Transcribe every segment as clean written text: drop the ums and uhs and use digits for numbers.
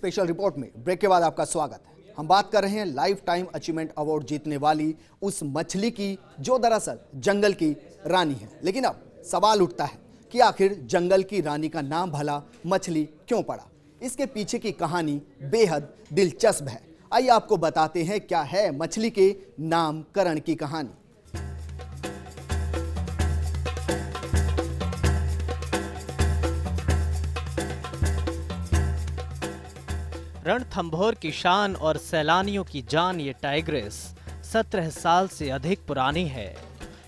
Special report में break के बाद आपका स्वागत है। हम बात कर रहे हैं लाइफ टाइम अचीवमेंट अवार्ड जीतने वाली उस मछली की जो दरअसल जंगल की रानी है। लेकिन अब सवाल उठता है कि आखिर जंगल की रानी का नाम भला मछली क्यों पड़ा। इसके पीछे की कहानी बेहद दिलचस्प है। आइए आपको बताते हैं क्या है मछली के नामकरण की कहानी। रणथंभौर की शान और सैलानियों की जान ये टाइग्रेस 17 साल से अधिक पुरानी है।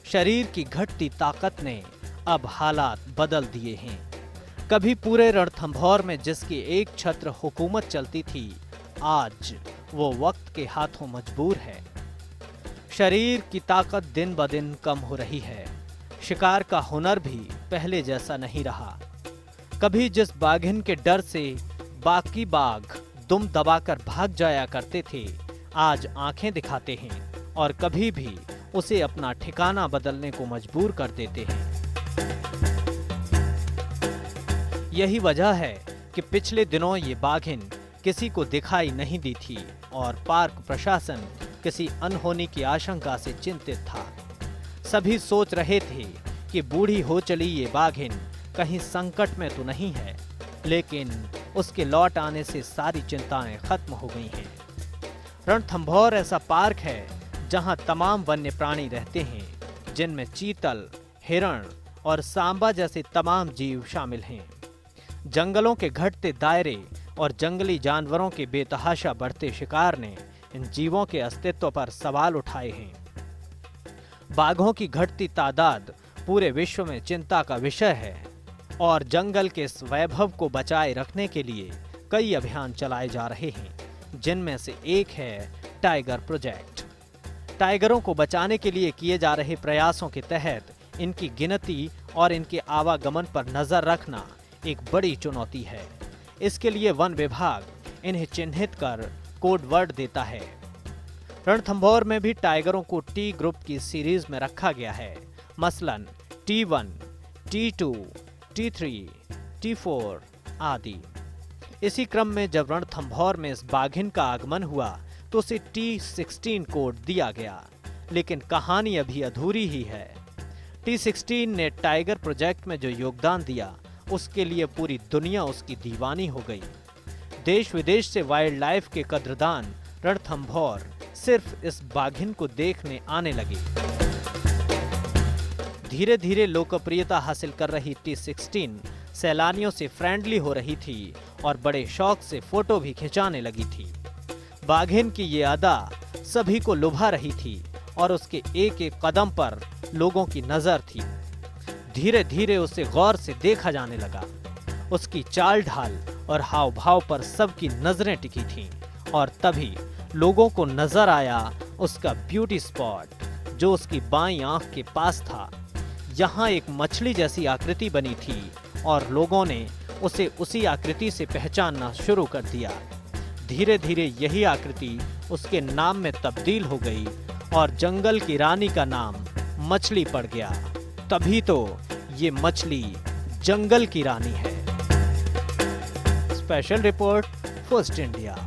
शरीर की घटती ताकत ने अब हालात बदल दिए हैं। कभी पूरे रणथंभौर में जिसकी एक छत्र हुकूमत चलती थी, आज वो वक्त के हाथों मजबूर है। शरीर की ताकत दिन ब दिन कम हो रही है। शिकार का हुनर भी पहले जैसा नहीं रहा। कभी जिस बाघिन के डर से बाकी बाघ दुम दबाकर भाग जाया करते थे, आज आंखें दिखाते हैं और कभी भी उसे अपना ठिकाना बदलने को मजबूर कर देते हैं। यही वजह है कि पिछले दिनों ये बाघिन किसी को दिखाई नहीं दी थी और पार्क प्रशासन किसी अनहोनी की आशंका से चिंतित था। सभी सोच रहे थे कि बूढ़ी हो चली ये बाघिन कहीं संकट में तो नहीं है, लेकिन उसके लौट आने से सारी चिंताएं खत्म हो गई हैं। रणथंभौर ऐसा पार्क है जहां तमाम वन्य प्राणी रहते हैं, जिनमें चीतल, हिरण और सांबा जैसे तमाम जीव शामिल हैं। जंगलों के घटते दायरे और जंगली जानवरों के बेतहाशा बढ़ते शिकार ने इन जीवों के अस्तित्व पर सवाल उठाए हैं। बाघों की घटती तादाद पूरे विश्व में चिंता का विषय है और जंगल के इस वैभव को बचाए रखने के लिए कई अभियान चलाए जा रहे हैं, जिनमें से एक है टाइगर प्रोजेक्ट। टाइगरों को बचाने के लिए किए जा रहे प्रयासों के तहत इनकी गिनती और इनके आवागमन पर नजर रखना एक बड़ी चुनौती है। इसके लिए वन विभाग इन्हें चिन्हित कर कोड वर्ड देता है। रणथंभौर में भी टाइगरों को टी ग्रुप की सीरीज में रखा गया है, मसलन T1, T2, T3, T4 आदि। इसी क्रम में जब रणथंभौर में इस बाघिन का आगमन हुआ तो उसे T16 कोड दिया गया, लेकिन कहानी अभी अधूरी ही है। T16 ने टाइगर प्रोजेक्ट में जो योगदान दिया, उसके लिए पूरी दुनिया उसकी दीवानी हो गई। देश विदेश से वाइल्ड लाइफ के कद्रदान रणथंभौर सिर्फ इस बाघिन को देखने आने लगे। धीरे धीरे लोकप्रियता हासिल कर रही T16 सैलानियों से फ्रेंडली हो रही थी और बड़े शौक से फोटो भी खिंचाने लगी थी। बाघिन की ये अदा सभी को लुभा रही थी और उसके एक एक कदम पर लोगों की नजर थी। धीरे धीरे उसे गौर से देखा जाने लगा। उसकी चाल ढाल और हाव भाव पर सबकी नजरें टिकी थीं और तभी लोगों को नजर आया उसका ब्यूटी स्पॉट, जो उसकी बाईं आंख के पास था। यहाँ एक मछली जैसी आकृति बनी थी और लोगों ने उसे उसी आकृति से पहचानना शुरू कर दिया। धीरे धीरे यही आकृति उसके नाम में तब्दील हो गई और जंगल की रानी का नाम मछली पड़ गया। तभी तो ये मछली जंगल की रानी है। Special report first India.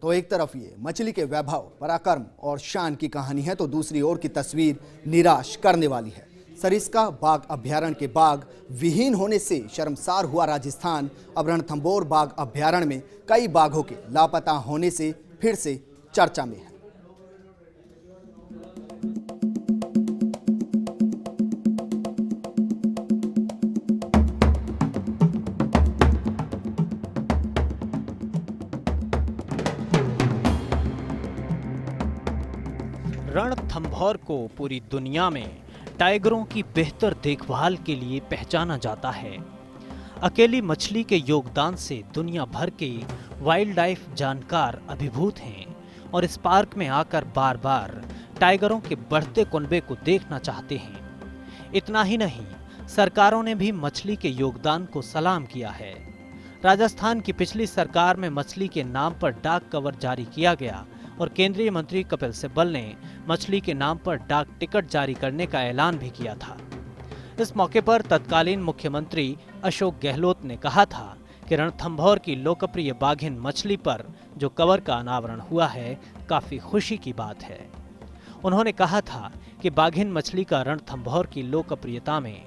तो एक तरफ ये मछली के वैभव, पराक्रम और शान की कहानी है, तो दूसरी ओर की तस्वीर निराश करने वाली है। सरिस्का बाघ अभ्यारण्य के बाघ विहीन होने से शर्मसार हुआ राजस्थान अब रणथंभौर बाघ अभ्यारण्य में कई बाघों के लापता होने से फिर से चर्चा में है। रणथंभौर को पूरी दुनिया में टाइगरों की बेहतर देखभाल के लिए पहचाना जाता है। अकेली मछली के योगदान से दुनिया भर के वाइल्ड लाइफ जानकार अभिभूत हैं और इस पार्क में आकर बार बार टाइगरों के बढ़ते कुनबे को देखना चाहते हैं। इतना ही नहीं, सरकारों ने भी मछली के योगदान को सलाम किया है। राजस्थान की पिछली सरकार में मछली के नाम पर डाक कवर जारी किया गया और केंद्रीय मंत्री कपिल सिब्बल ने मछली के नाम पर डाक टिकट जारी करने का ऐलान भी किया था। इस मौके पर तत्कालीन मुख्यमंत्री अशोक गहलोत ने कहा था कि रणथंभौर की लोकप्रिय बाघिन मछली पर जो कवर का अनावरण हुआ है, काफी खुशी की बात है। उन्होंने कहा था कि बाघिन मछली का रणथंभौर की लोकप्रियता में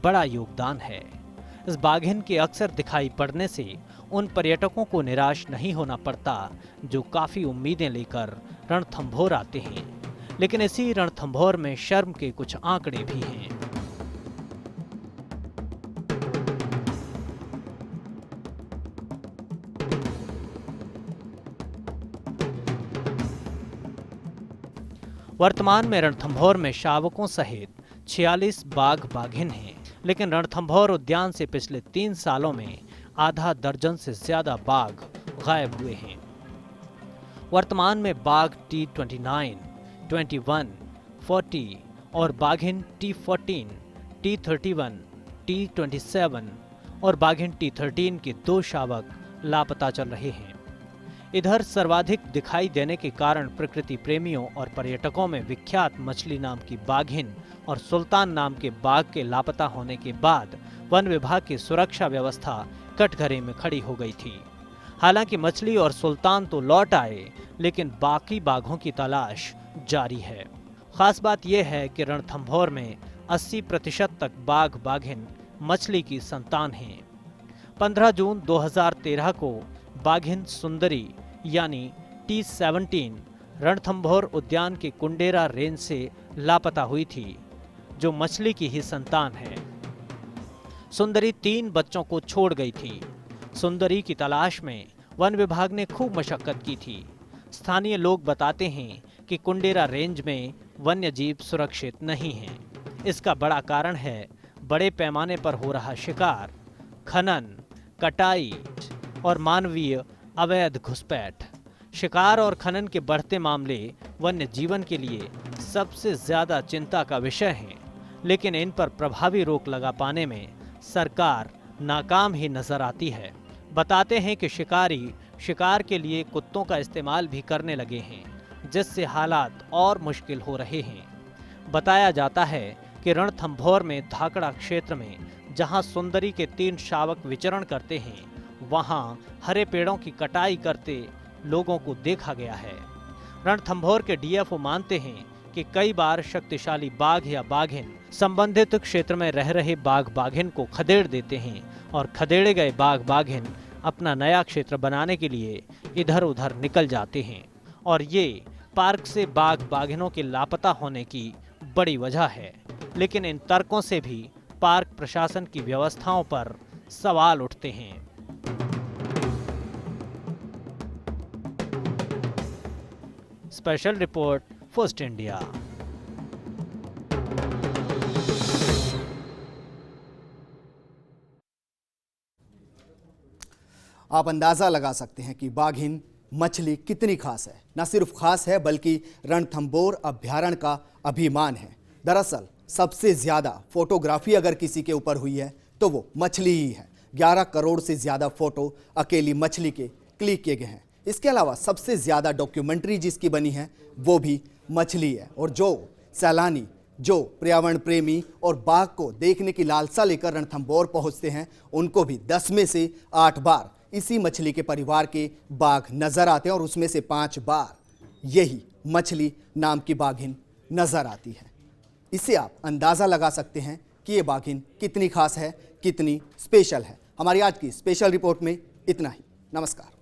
बड़ा योगदान है। इस बाघिन के अक्सर दिखाई पड़ने से उन पर्यटकों को निराश नहीं होना पड़ता जो काफी उम्मीदें लेकर रणथंभौर आते हैं। लेकिन इसी रणथंभौर में शर्म के कुछ आंकड़े भी हैं। वर्तमान में रणथंभौर में शावकों सहित 46 बाघ बाघिन हैं, लेकिन रणथंभौर उद्यान से पिछले 3 सालों में आधा दर्जन से ज्यादा बाघ गायब हुए हैं। वर्तमान में बाघ T29, 21, 40 और बाघिन T14, T31, T27 और बाघिन T13 के 2 शावक लापता चल रहे हैं। इधर सर्वाधिक दिखाई देने के कारण प्रकृति प्रेमियों और पर्यटकों में विख्यात मछली नाम की बाघिन और सुल्तान नाम के बाघ के लापता होने के बाद वन विभाग की सुरक्षा व्यवस्था कटघरे में खड़ी हो गई थी। हालांकि मछली और सुल्तान तो लौट आए, लेकिन बाकी बाघों की तलाश जारी है। खास बात यह है कि रणथंभौर में 80% तक बाघ बाघिन मछली की संतान हैं। 15 जून 2013 को बाघिन सुंदरी यानी T17 रणथंभौर उद्यान के कुंडेरा रेंज से लापता हुई थी, जो मछली की ही संतान है। सुंदरी 3 बच्चों को छोड़ गई थी। सुंदरी की तलाश में वन विभाग ने खूब मशक्कत की थी। स्थानीय लोग बताते हैं कि कुंडेरा रेंज में वन्य जीव सुरक्षित नहीं हैं। इसका बड़ा कारण है बड़े पैमाने पर हो रहा शिकार, खनन, कटाई और मानवीय अवैध घुसपैठ। शिकार और खनन के बढ़ते मामले वन्य जीवन के लिए सबसे ज्यादा चिंता का विषय हैं, लेकिन इन पर प्रभावी रोक लगा पाने में सरकार नाकाम ही नजर आती है। बताते हैं कि शिकारी शिकार के लिए कुत्तों का इस्तेमाल भी करने लगे हैं, जिससे हालात और मुश्किल हो रहे हैं। बताया जाता है कि रणथंभौर में धाकड़ा क्षेत्र में जहां सुंदरी के 3 शावक विचरण करते हैं, वहां हरे पेड़ों की कटाई करते लोगों को देखा गया है। रणथंभौर के डीएफओ मानते हैं कि कई बार शक्तिशाली बाघ या बाघिन संबंधित क्षेत्र में रह रहे बाघ बाघिन को खदेड़ देते हैं और खदेड़े गए बाघ बाघिन अपना नया क्षेत्र बनाने के लिए इधर उधर निकल जाते हैं, और ये पार्क से बाघ बाघिनों के लापता होने की बड़ी वजह है। लेकिन इन तर्कों से भी पार्क प्रशासन की व्यवस्थाओं पर सवाल उठते हैं। Special report, first India. आप अंदाजा लगा सकते हैं कि बाघिन मछली कितनी खास है। न सिर्फ खास है, बल्कि रणथंभौर अभ्यारण्य का अभिमान है। दरअसल सबसे ज्यादा फोटोग्राफी अगर किसी के ऊपर हुई है तो वो मछली ही है। 11 करोड़ से ज्यादा फोटो अकेली मछली के क्लिक किए गए हैं। इसके अलावा सबसे ज्यादा डॉक्यूमेंट्री जिसकी बनी है वो भी मछली है। और जो सैलानी, जो पर्यावरण प्रेमी और बाघ को देखने की लालसा लेकर रणथंभौर पहुंचते हैं, उनको भी 10 में से 8 बार इसी मछली के परिवार के बाघ नजर आते हैं, और उसमें से 5 बार यही मछली नाम की बाघिन नजर आती है। इससे आप अंदाजा लगा सकते हैं कि ये बाघिन कितनी खास है, कितनी स्पेशल है। हमारी आज की स्पेशल रिपोर्ट में इतना ही। नमस्कार।